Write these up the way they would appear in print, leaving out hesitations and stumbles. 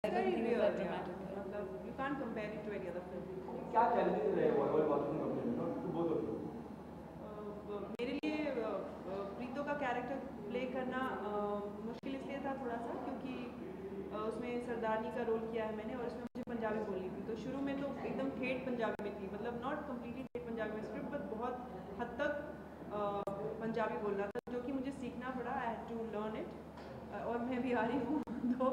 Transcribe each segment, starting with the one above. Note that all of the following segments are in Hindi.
everything is that dramatic. मतलब you can't compare it to any other film. क्या challenges रहे while working on the film to both of you? मेरे लिए प्रीतो का कैरेक्टर प्ले करना मुश्किल इसलिए था थोड़ा सा क्योंकि उसमें सरदारनी का रोल किया है मैंने और उसमें मुझे पंजाबी बोलनी थी। तो शुरू में तो एकदम ठेठ पंजाबी में थी, मतलब नॉट कम्प्लीटली ठेठ पंजाबी में स्क्रिप्ट, बट बहुत हद तक पंजाबी बोलना था जो कि मुझे सीखना पड़ा। I had to learn it. और मैं बिहारी हूँ तो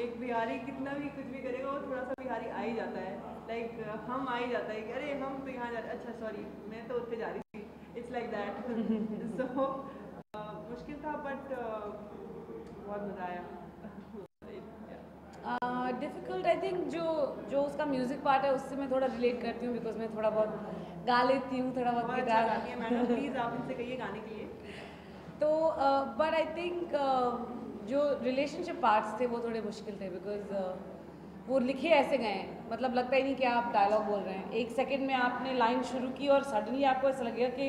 एक बिहारी कितना भी कुछ भी करेगा वो थोड़ा सा बिहारी आ ही जाता है, लाइक हम आ ही जाता है कि अरे हम तो यहाँ जा रहे, अच्छा सॉरी मैं तो उत्ते जा रही थी, इट्स लाइक दैट। सो मुश्किल था बट बहुत मज़ा आया। डिफ़िकल्ट आई थिंक जो उसका म्यूज़िक पार्ट है उससे मैं थोड़ा रिलेट करती हूँ बिकॉज मैं थोड़ा बहुत गा लेती हूँ, थोड़ा बहुत गिटार। मैडम प्लीज़ आप इनसे कहिए गाने के लिए। तो बट आई थिंक जो रिलेशनशिप पार्ट्स थे वो थोड़े मुश्किल थे बिकॉज वो लिखे ऐसे गए हैं, मतलब लगता ही नहीं कि आप डायलॉग बोल रहे हैं। एक सेकंड में आपने लाइन शुरू की और सडनली आपको ऐसा लगेगा कि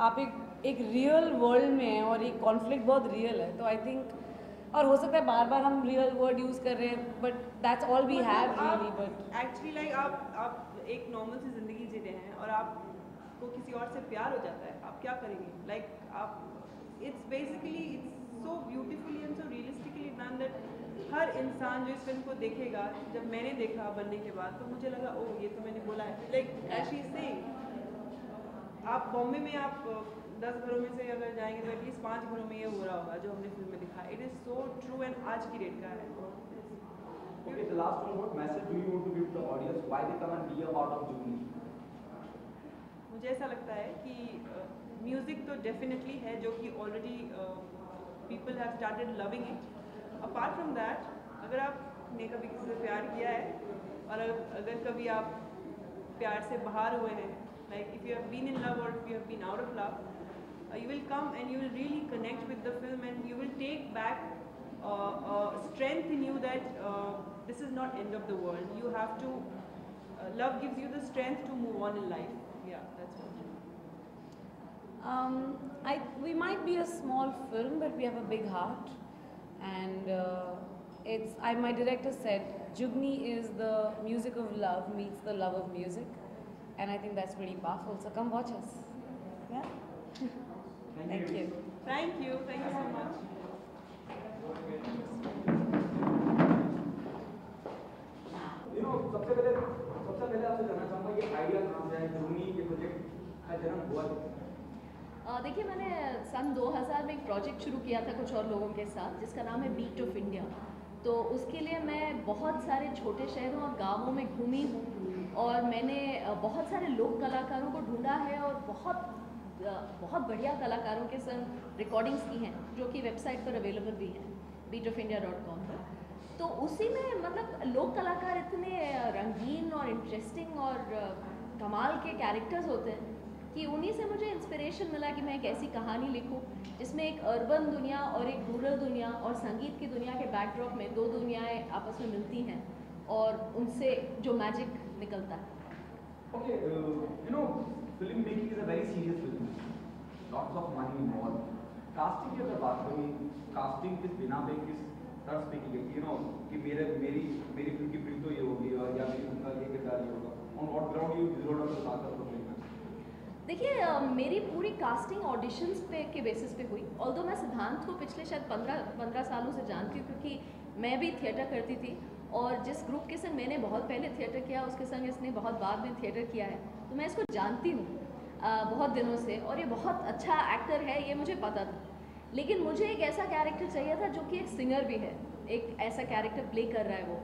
आप एक रियल वर्ल्ड में हैं और एक कॉन्फ्लिक्ट बहुत रियल है। तो आई थिंक और हो सकता है बार बार हम रियल वर्ड यूज़ कर रहे हैं but that's all we have really. But actually like आप एक नॉर्मल सी ज़िंदगी जी रहे हैं और आपको किसी और से प्यार हो जाता है, आप क्या करेंगे? लाइक आप it's basically it's so beautifully and so realistically done that हर इंसान जो इस फिल्म को देखेगा, जब मैंने देखा बनने के बाद तो मुझे लगा ओह ये तो मैंने बोला है। Like as she is saying, आप बॉम्बे में आप 10 घरों में से अगर जाएंगे तो एटलीस्ट 5 घरों में ये हो रहा होगा जो हमने फिल्म में दिखा। It is so true and आज की डेट का है। Okay, the last one, what message do you want to give to the audience? Why they come and be a part of Jubilee? मुझे ऐसा लगता है कि म्यूज़िक तो डेफिनेटली है जो कि already people have started loving it. Apart from that, अगर आपने कभी किसी से प्यार किया है और अगर कभी आप प्यार से बाहर हुए हैं, like if you have been in love और if you have been out of love, you will come and you will really connect with the film and you will take back strength in you that this is not end of the world. You have to love gives you the strength to move on in life. Yeah, that's what. We might be a small film but we have a big heart and my director said Jugni is the music of love meets the love of music and I think that's pretty powerful, so come watch us. Yeah. Thank you. Thank you so much. सबसे पहले आपसे जानना चाहूँगा ये आइडिया कहाँ से है, जुगनी ये प्रोजेक्ट का जन्म हुआ? देखिए मैंने सन 2000 में एक प्रोजेक्ट शुरू किया था कुछ और लोगों के साथ जिसका नाम है बीट ऑफ इंडिया। तो उसके लिए मैं बहुत सारे छोटे शहरों और गाँवों में घूमी हूँ और मैंने बहुत सारे लोक कलाकारों को ढूंढा है और बहुत बढ़िया कलाकारों के संग रिकॉर्डिंग्स की हैं जो कि वेबसाइट पर अवेलेबल भी हैं beatofindia.com पर। तो उसी में मतलब लोक कलाकार इतने रंगीन और इंटरेस्टिंग और कमाल के कैरेक्टर्स होते हैं कि उन्हीं से मुझे इंस्पिरेशन मिला कि मैं एक ऐसी कहानी लिखूं जिसमें एक अर्बन दुनिया और एक रूरल दुनिया और संगीत की दुनिया के बैकड्रॉप में दो दुनियाएं आपस में मिलती हैं और उनसे जो मैजिक निकलता है। Okay, film making is a very serious business. Lots of money involved. Casting की अगर बात करूँ, casting किस बिना पे किस तर्ज पे की गई, कि मेरी फिल्म की प्रीतो ये होगी और या मेरी फिल्म का ये किरदार ये होगा, on what ground you zeroed out the cast of the film? देखिए मेरी पूरी कास्टिंग ऑडिशंस के बेसिस पे हुई। ऑल्दो मैं सिद्धांत को पिछले शायद 15 सालों से जानती हूँ क्योंकि मैं भी थिएटर करती थी और जिस ग्रुप के संग मैंने बहुत पहले थिएटर किया उसके संग इसने बहुत बाद में थिएटर किया है, तो मैं इसको जानती हूँ बहुत दिनों से और ये बहुत अच्छा एक्टर है, ये मुझे पता था। लेकिन मुझे एक ऐसा कैरेक्टर चाहिए था जो कि एक सिंगर भी है, एक ऐसा कैरेक्टर प्ले कर रहा है वो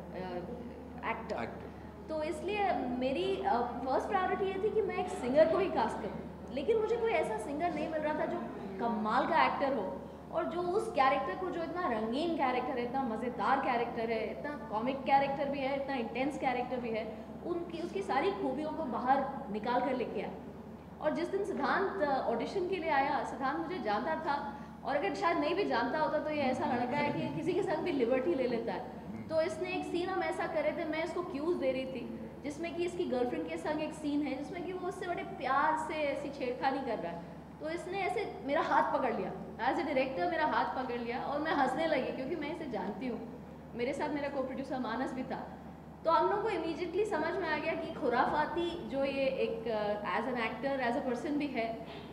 एक्टर। तो इसलिए मेरी फर्स्ट प्रायोरिटी ये थी कि मैं एक सिंगर को ही कास्ट करूँ, लेकिन मुझे कोई ऐसा सिंगर नहीं मिल रहा था जो कमाल का एक्टर हो और जो उस कैरेक्टर को, जो इतना रंगीन कैरेक्टर है, इतना मज़ेदार कैरेक्टर है, इतना कॉमिक कैरेक्टर भी है, इतना इंटेंस कैरेक्टर भी है, उसकी सारी खूबियों को बाहर निकाल कर लेके आया। और जिस दिन सिद्धांत ऑडिशन के लिए आया, सिद्धांत मुझे जानता था और अगर शायद नहीं भी जानता होता तो ये ऐसा लड़का है कि किसी के संग भी लिबर्टी ले लेता है। तो इसने एक सीन हम ऐसा करे थे, मैं इसको क्यूज़ दे रही थी जिसमें कि इसकी गर्लफ्रेंड के संग एक सीन है जिसमें कि वो उससे बड़े प्यार से ऐसी छेड़खानी कर रहा है। तो इसने ऐसे मेरा हाथ पकड़ लिया, एज ए डायरेक्टर मेरा हाथ पकड़ लिया और मैं हंसने लगी क्योंकि मैं इसे जानती हूँ मेरे साथ मेरा को प्रोड्यूसर मानस भी था, तो हम लोग को इमीडिएटली समझ में आ गया कि खुराफाती जो ये एक as an actor as a person भी है,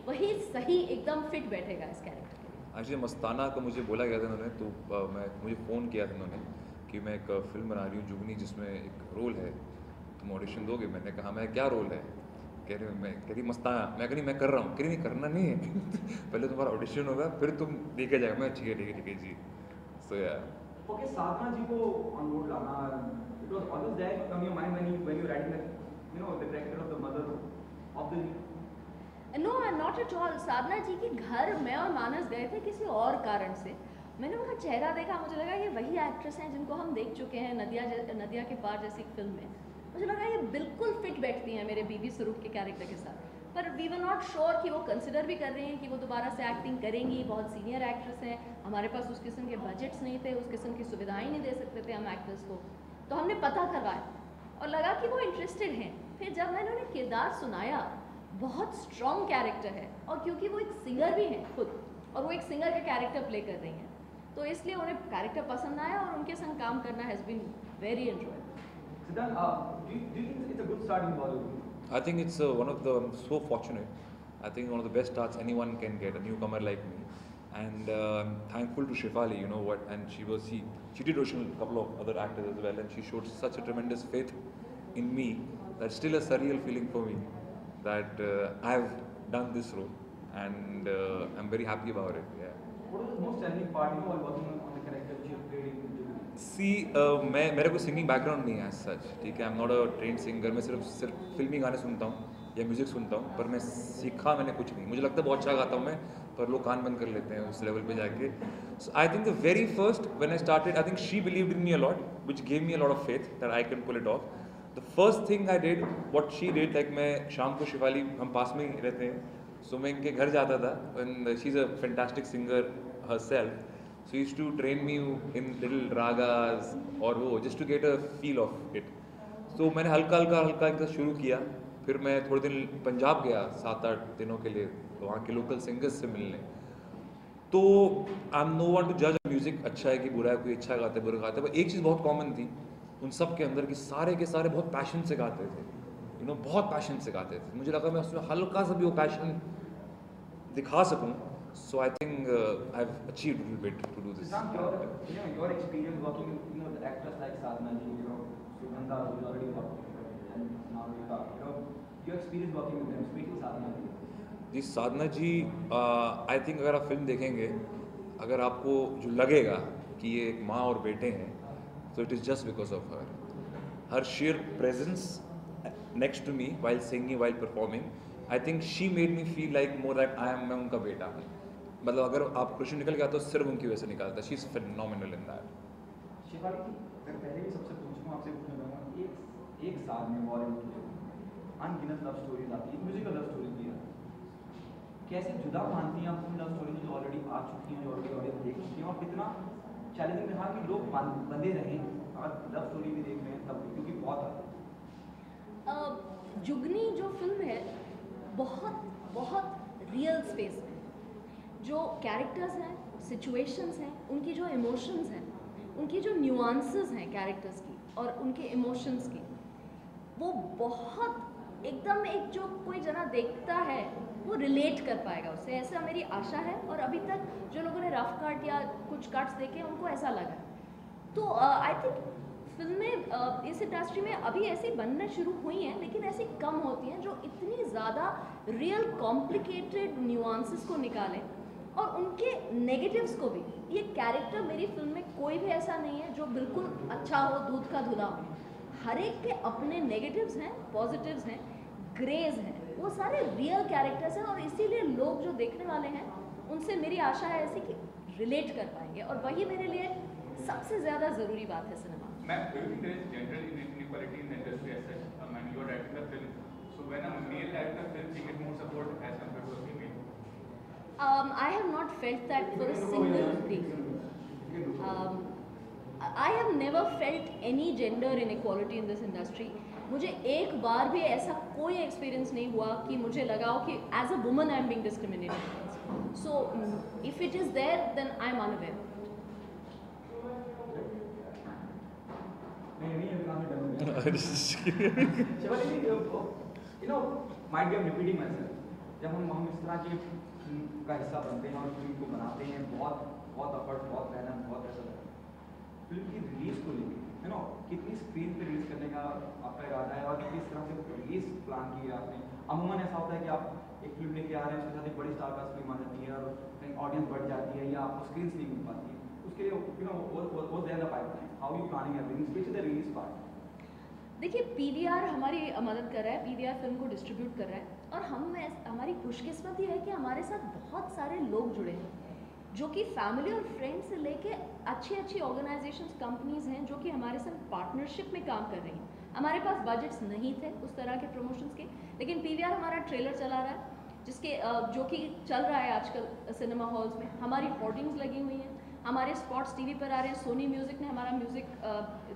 वही सही एकदम फिट बैठेगा इस कैरेक्टर के लिए। एक्चुअली मस्ताना को मुझे बोला गया था उन्होंने, तो मुझे फ़ोन किया था उन्होंने कि मैं एक फ़िल्म बना रही हूँ जुगनी, जिसमें एक रोल है, तुम ऑडिशन दोगे? मैंने कहा मैं क्या रोल है? कह रही मस्ताना। मैं कह रही मैं कर रहा हूँ। कह रही नहीं करना नहीं है पहले तुम्हारा ऑडिशन होगा फिर तुम देखे जाएगा। मैं ठीक है जी। सो यार ओके, साधना जी को ऑन बोर्ड लाना, it was always there on your mind when you writing that the character of the mother of the no not at all. Sadhana ji के घर मैं और मानस गए थे किसी और कारण से। मैंने उनका चेहरा देखा, मुझे लगा ये वही एक्ट्रेस हैं जिनको हम देख चुके हैं नदिया के पार जैसी फिल्म में। मुझे लगा ये बिल्कुल फिट बैठती हैं मेरे बीबी स्वरूप के कैरेक्टर के साथ। पर वी वर नॉट श्योर कि वो कंसिडर भी कर रही हैं कि वो दोबारा से एक्टिंग करेंगी। बहुत सीनियर एक्ट्रेस हैं, हमारे पास उस किस्म के बजट्स नहीं थे, उस किस्म की सुविधाएं नहीं दे सकते थे हम एक्ट्रेस को। तो हमने पता करवाया और लगा कि वो इंटरेस्टेड हैं। फिर जब मैंने उन्हें किरदार सुनाया, बहुत स्ट्रॉन्ग कैरेक्टर है, और क्योंकि वो एक सिंगर भी हैं खुद, और वो एक सिंगर का कैरेक्टर प्ले कर रही हैं, तो इसलिए उन्हें कैरेक्टर पसंद आया और उनके संग काम करना has been very enjoyable. Siddhant, do you think it's a good start in Bollywood? I think it's one of the, I'm so fortunate. I think one of the best starts anyone can get, a newcomer like me. And I'm thankful to Shefali, you know what, and she did audition a couple of other actors as well, and she showed such a tremendous faith in me that's still a surreal feeling for me that I've done this role, and I'm very happy about it. Yeah. What was the most challenging part, while working on the character which you played in Jubilee? मेरे को सिंगिंग बैकग्राउंड नहीं है एज सच, ठीक है। I am not a trend singer. मैं सिर्फ फिल्मी गाने सुनता हूँ या म्यूज़िक सुनता हूँ, पर मैं सीखा मैंने कुछ नहीं। मुझे लगता है बहुत अच्छा गाता हूँ मैं, पर लोग कान बंद कर लेते हैं उस लेवल पे जाके। So I think the very first when I started, I think she believed in me a lot, which gave me a lot of faith that I can pull it off. The first thing I did what she did, like मैं शाम को शिवाली, हम पास में ही रहते हैं, सो मैं इनके घर जाता था, and she is a fantastic singer herself. So he used to train me in little ragas और वो just to get a feel of it. So मैंने हल्का शुरू किया। फिर मैं थोड़े दिन पंजाब गया 7-8 दिनों के लिए, तो वहाँ के लोकल सिंगर्स से मिलने। तो I am no one to जज म्यूज़िक अच्छा है कि बुरा है, कोई अच्छा गाता है बुरा गाता है, पर एक चीज़ बहुत कॉमन थी उन सब के अंदर कि सारे के सारे बहुत पैशन से गाते थे, बहुत पैशन से गाते थे। मुझे लगा मैं उसमें हल्का सा भी वो पैशन दिखा सकूँ। So I think I've achieved a little bit to do this. Siddhant, your experience working with the actors like Sadhana ji, Sugandha, who is already working, and Navika, your experience working with them, especially Sadhana ji. Ji Sadhana ji, I think अगर आप फिल्म देखेंगे, अगर आपको जो लगेगा कि ये एक माँ और बेटे हैं, so it is just because of her. Her sheer presence next to me while singing, while performing, I think she made me feel like more that मैं उनका बेटा हूँ। मतलब अगर आप क्वेश्चन निकल गया तो सिर्फ उनकी वजह से निकालता है। She is phenomenal in that. Shivali ji, मैं पहले भी सबसे पूछूंगा, आपसे पूछना चाहूँगा, एक साल में बॉलीवुड की अनगिनत लव स्टोरीज आती है, म्यूजिकल लव स्टोरीज भी आती है, कैसे जुदा मानती हैं आप उन लव स्टोरीज जो ऑलरेडी आ चुकी हैं, जो ऑलरेडी ऑडियंस देख चुकी हैं, और कितना चैलेंजिंग रहा कि लोग बंधे रहें और लव स्टोरी भी देख रहे हैं तब, क्योंकि बहुत जुगनी जो फिल्म है, बहुत रियल स्पेस में जो कैरेक्टर्स हैं, सिचुएशंस हैं, उनकी जो इमोशंस हैं, उनकी जो न्यूआंसेस हैं कैरेक्टर्स की और उनके इमोशंस की, वो बहुत एकदम एक जो कोई जना देखता है वो रिलेट कर पाएगा उससे, ऐसा मेरी आशा है। और अभी तक जो लोगों ने रफ कट या कुछ कट्स देखे उनको ऐसा लगा। तो आई थिंक फिल्में इस इंडस्ट्री में अभी ऐसी बनना शुरू हुई हैं, लेकिन ऐसी कम होती हैं जो इतनी ज़्यादा रियल कॉम्प्लिकेटेड न्यूआंसेस को निकालें और उनके नेगेटिव्स को भी। ये कैरेक्टर मेरी फिल्म में कोई भी ऐसा नहीं है जो बिल्कुल अच्छा हो, दूध का धुला हो। हर एक के अपने नेगेटिव्स हैं, पॉजिटिव्स हैं, ग्रेज हैं, वो सारे रियल कैरेक्टर्स हैं, और इसीलिए लोग जो देखने वाले हैं उनसे मेरी आशा है ऐसी कि रिलेट कर पाएंगे, और वही मेरे लिए सबसे ज़्यादा ज़रूरी बात है cinema. Ma'am, do you think there is gender inequality in the industry as such? And you are directing a film, so when a male director film, he get more support as compared to a female. I have not felt that for a single day. I have never felt any gender inequality in this industry. मुझे एक बार भी ऐसा कोई एक्सपीरियंस नहीं हुआ कि मुझे लगा हो कि as a woman I am being discriminated. So if it is there then I am unaware. Shivali ji, might be am repeating myself, जब हम इस तरह की फिल्म का हिस्सा बनते हैं और फिल्म को बनाते हैं, बहुत बहुत एफर्ट, बहुत मेहनत, बहुत ऐसा लगता है। फिल्म की रिलीज को लेकर कितनी स्क्रीन पे रिलीज करने का आपका इरादा है और किस तरह से रिलीज प्लान की है आपने? अमूमन ऐसा होता है कि आप एक फिल्म लेके आ रहे हैं, उसके साथ एक बड़ी स्टार कास्ट फिल्म आ जाती है और कहीं ऑडियंस बढ़ जाती है या आपको स्क्रीन नहीं मिल पाती है, उसके लिए वो there the pipeline, how you planning everything specially the release part? देखिए पीवीआर हमारी मदद कर रहा है, पीवीआर फिल्म को डिस्ट्रीब्यूट कर रहा है और हमारी खुशकिस्मती है कि हमारे साथ बहुत सारे लोग जुड़े हैं जो कि फैमिली और फ्रेंड से लेके अच्छी अच्छी ऑर्गेनाइजेशंस, कंपनीज हैं जो कि हमारे साथ पार्टनरशिप में काम कर रही हैं। हमारे पास बजट्स नहीं थे उस तरह के प्रमोशंस के, लेकिन पीवीआर हमारा ट्रेलर चला रहा है जिसके जो कि चल रहा है आजकल सिनेमा हॉल्स में। हमारी होर्डिंग्स लगी हुई हैं, हमारे स्पॉट्स टीवी पर आ रहे हैं। सोनी म्यूज़िक ने हमारा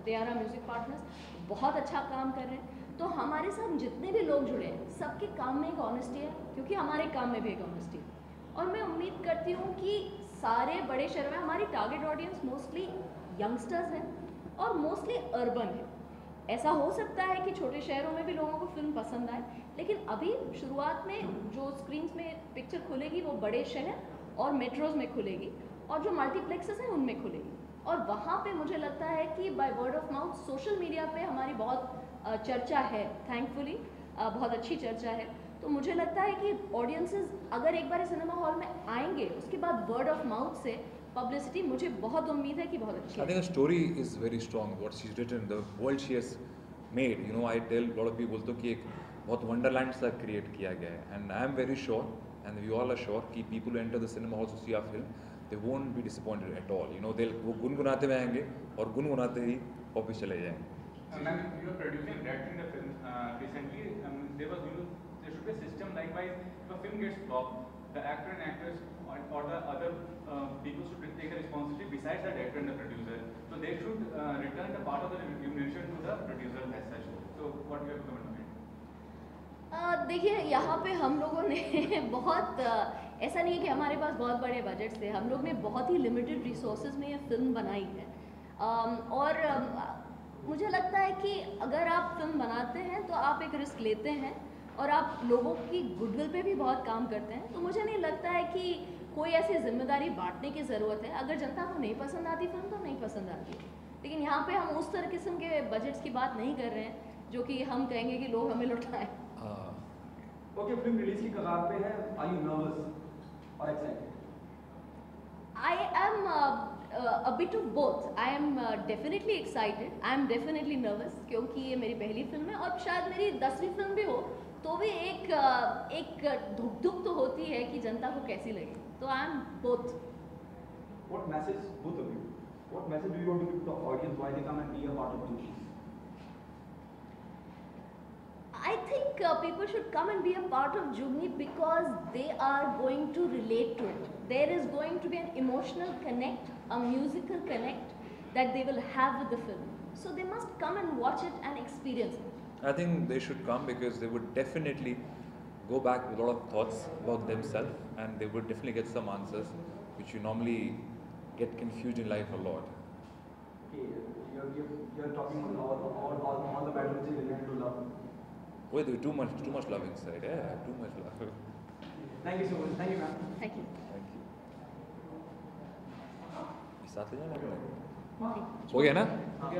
दे आर म्यूज़िक पार्टनर्स बहुत अच्छा काम कर रहे हैं। तो हमारे साथ जितने भी लोग जुड़े हैं सबके काम में एक ऑनेस्टी है, क्योंकि हमारे काम में भी एक ऑनेस्टी है। और मैं उम्मीद करती हूँ कि सारे बड़े शहरों में हमारी टारगेट ऑडियंस मोस्टली यंगस्टर्स हैं और मोस्टली अर्बन है। ऐसा हो सकता है कि छोटे शहरों में भी लोगों को फिल्म पसंद आए, लेकिन अभी शुरुआत में जो स्क्रीन्स में पिक्चर खुलेगी वो बड़े शहर और मेट्रोज़ में खुलेगी और जो मल्टीप्लेक्सेस हैं उनमें खुलेगी। और वहाँ पे मुझे लगता है कि by word of mouth, social media पे हमारी बहुत चर्चा है, थैंकफुली बहुत अच्छी चर्चा है। तो मुझे लगता है कि ऑडियंसेस अगर एक बार सिनेमा हॉल में आएंगे, उसके बाद वर्ड ऑफ माउथ से पब्लिसिटी, मुझे बहुत उम्मीद है कि बहुत अच्छी I think the story is very strong. What she's written, the world she has made. You know, I tell a lot of people बोलते कि एक बहुत wonderland सा create किया गया है, and I am very sure, and we all are sure कि people who enter the cinema halls to see our film, they won't be disappointed at all. You know, वो गुनगुनाते हुए आएंगे और गुनगुनाते ही वापस चले जाएंगे. Ma'am, you are producing and directing the film recently. There should be a system likewise. If a film gets flopped, the actor and actors or the other people should take a responsibility besides the director and the producer. So they should return the part of the remuneration to the producer as such. So what do you have to comment on it? देखिए यहाँ पे हम लोगों ने बहुत ऐसा नहीं है कि हमारे पास बहुत बड़े बजट्स थे। हम लोग ने बहुत ही लिमिटेड रिसोर्सेज में ये फिल्म बनाई है। और मुझे लगता है कि अगर आप फिल्म बनाते हैं तो आप एक रिस्क लेते हैं और आप लोगों की गुडविल पे भी बहुत काम करते हैं। तो मुझे नहीं लगता है कि कोई ऐसी जिम्मेदारी बांटने की ज़रूरत है। अगर जनता को नहीं पसंद आती फिल्म तो नहीं पसंद आती, लेकिन यहाँ पे हम उस तरह किस्म के बजट्स की बात नहीं कर रहे हैं जो कि हम कहेंगे कि लोग हमें लुटाएं। ओके, फिल्म रिलीज की कगार पे है, आर यू नर्वस और excited? I am a bit of both. I am definitely excited. I am definitely nervous क्योंकि ये मेरी पहली फिल्म है और शायद मेरी 10वीं फिल्म भी हो तो भी एक धुक तो होती है कि जनता को कैसी लगे। तो I am both. What message, both of you, what message do you want to give to the audience why they come and be a part of Jubilee? I think people should come and be a part of Jugni because they are going to relate to it. There is going to be an emotional connect, a musical connect that they will have with the film. So they must come and watch it and experience it. I think they should come because they would definitely go back with a lot of thoughts about themselves, and they would definitely get some answers which you normally get confused in life a lot. Okay, you're talking about all the matters which is related to love. Wait, there too much love inside. Yeah, too much love. Thank you so much. Thank you, ma'am. Thank you. Thank you. ये साथ ले जाना पड़ेगा। हो गया ना? Okay,